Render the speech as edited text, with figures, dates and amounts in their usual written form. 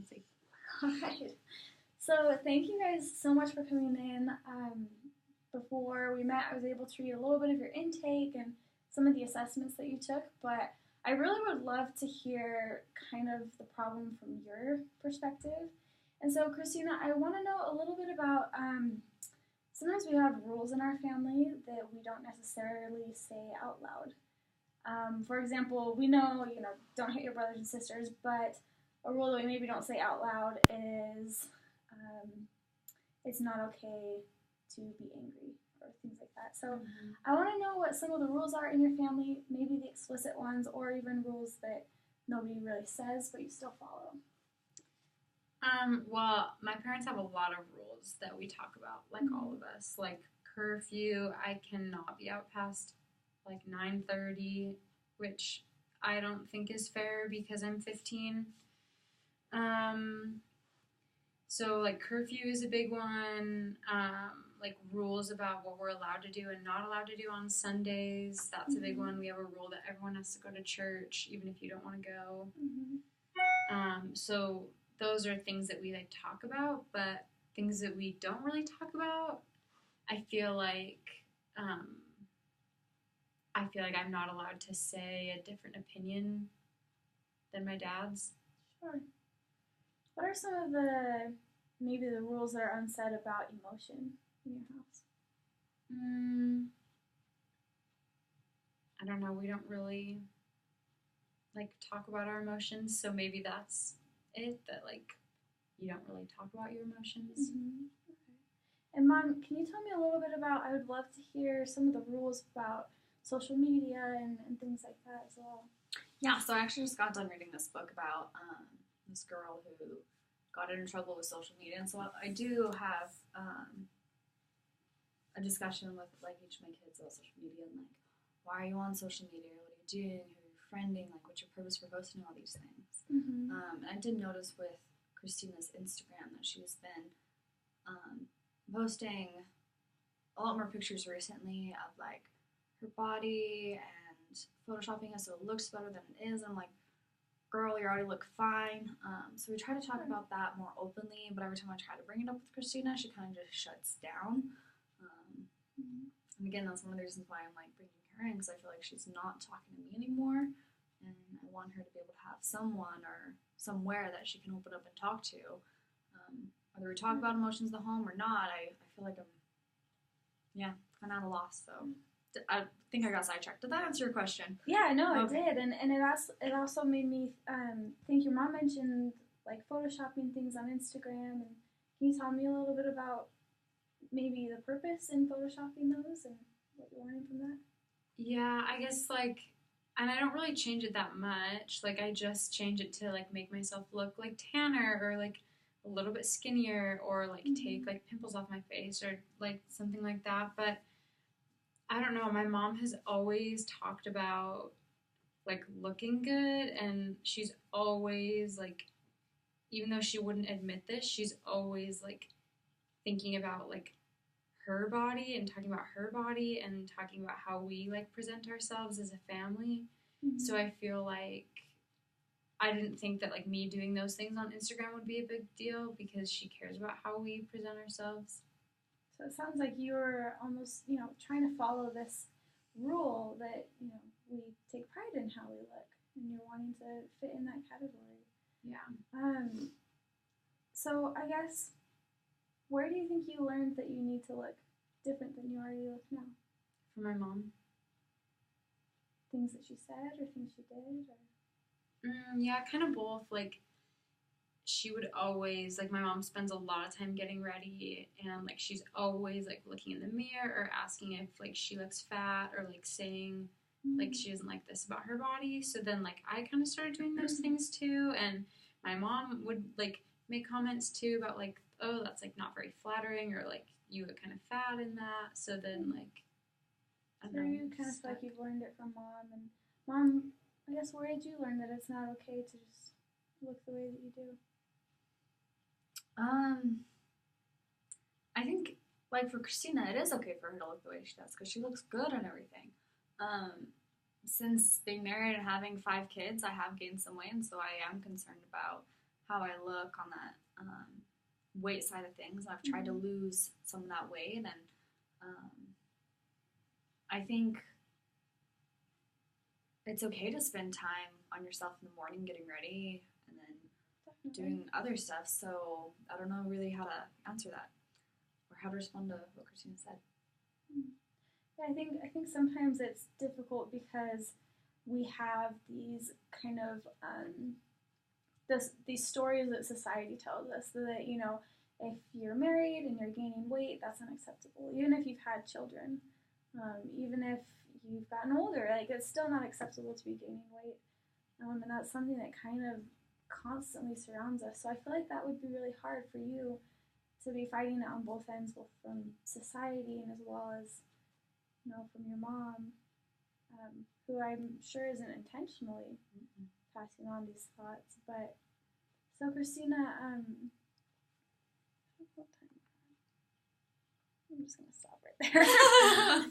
Lindsay. All right. So thank you guys so much for coming in. Before we met, I was able to read a little bit of your intake and some of the assessments that you took, but I really would love to hear kind of the problem from your perspective. And so, Christina, I want to know a little bit about sometimes we have rules in our family that we don't necessarily say out loud. For example, we know, don't hit your brothers and sisters, but a rule that we maybe don't say out loud is it's not okay to be angry or things like that. So I want to know what some of the rules are in your family, maybe the explicit ones, or even rules that nobody really says but you still follow. Well, my parents have a lot of rules that we talk about, like all of us. Like curfew, I cannot be out past like 9:30, which I don't think is fair because I'm 15. So like curfew is a big one. Like rules about what we're allowed to do and not allowed to do on Sundays. That's a big one. We have a rule that everyone has to go to church, even if you don't want to go. So those are things that we like talk about, but things that we don't really talk about, I feel like I'm not allowed to say a different opinion than my dad's. Sure. What are some of maybe the rules that are unsaid about emotion in your house? I don't know. We don't really like talk about our emotions, so maybe that's it. That like you don't really talk about your emotions. Okay. And Mom, can you tell me a little bit about? I would love to hear some of the rules about social media and things like that as well. Yeah, so I actually just got done reading this book about this girl who got into trouble with social media, and so I do have a discussion with like each of my kids about social media and like, why are you on social media? What are you doing? Who are you friending? Like, what's your purpose for posting all these things? And I did notice with Christina's Instagram that she's been posting a lot more pictures recently of like her body and photoshopping it so it looks better than it is. I'm like, girl, you already look fine. So we try to talk about that more openly, but every time I try to bring it up with Christina, she kind of just shuts down. And again, that's one of the reasons why I'm like bringing her in, because I feel like she's not talking to me anymore, and I want her to be able to have someone or somewhere that she can open up and talk to. Whether we talk about emotions in the home or not, I feel like I'm kind of at a loss. So I think I got sidetracked. Did that answer your question? Yeah, no, it did, and it also made me think. Your mom mentioned like photoshopping things on Instagram, and can you tell me a little bit about maybe the purpose in photoshopping those and what you're learning from that? Yeah, I guess like, and I don't really change it that much. Like I just change it to like make myself look like tanner or like a little bit skinnier or like take like pimples off my face or like something like that. But I don't know, my mom has always talked about like looking good, and she's always like, even though she wouldn't admit this, she's always like thinking about like her body and talking about her body and talking about how we like present ourselves as a family. So I feel like I didn't think that like me doing those things on Instagram would be a big deal because she cares about how we present ourselves. So it sounds like you're almost, trying to follow this rule that, we take pride in how we look, and you're wanting to fit in that category. Yeah. So I guess, where do you think you learned that you need to look different than you already look now? From my mom. Things that she said or things she did? Or? Yeah, kind of both. Like, she would always, like, my mom spends a lot of time getting ready, and, like, she's always, like, looking in the mirror or asking if, like, she looks fat or, like, saying, like, she doesn't like this about her body. So then, like, I kind of started doing those things, too, and my mom would, like, make comments, too, about, like, oh, that's, like, not very flattering, or, like, you look kind of fat in that. So then, like, I don't know. You kind of feel like you've learned it from Mom. And Mom, I guess, where did you learn that it's not okay to just look the way that you do? I think, like, for Christina, it is okay for her to look the way she does, because she looks good and everything. Since being married and having 5 kids, I have gained some weight, and so I am concerned about how I look on that weight side of things. I've tried to lose some of that weight, and I think it's okay to spend time on yourself in the morning getting ready and then doing other stuff. So I don't know really how to answer that or how to respond to what Christina said. Yeah, I think sometimes it's difficult because we have these kind of these stories that society tells us that, you know, if you're married and you're gaining weight, that's unacceptable. Even if you've had children, even if you've gotten older, like it's still not acceptable to be gaining weight. And that's something that kind of constantly surrounds us. So I feel like that would be really hard for you to be fighting it on both ends, both from society and as well as, you know, from your mom, who I'm sure isn't intentionally passing on these thoughts. But so Christina, what time? I'm just gonna stop right there.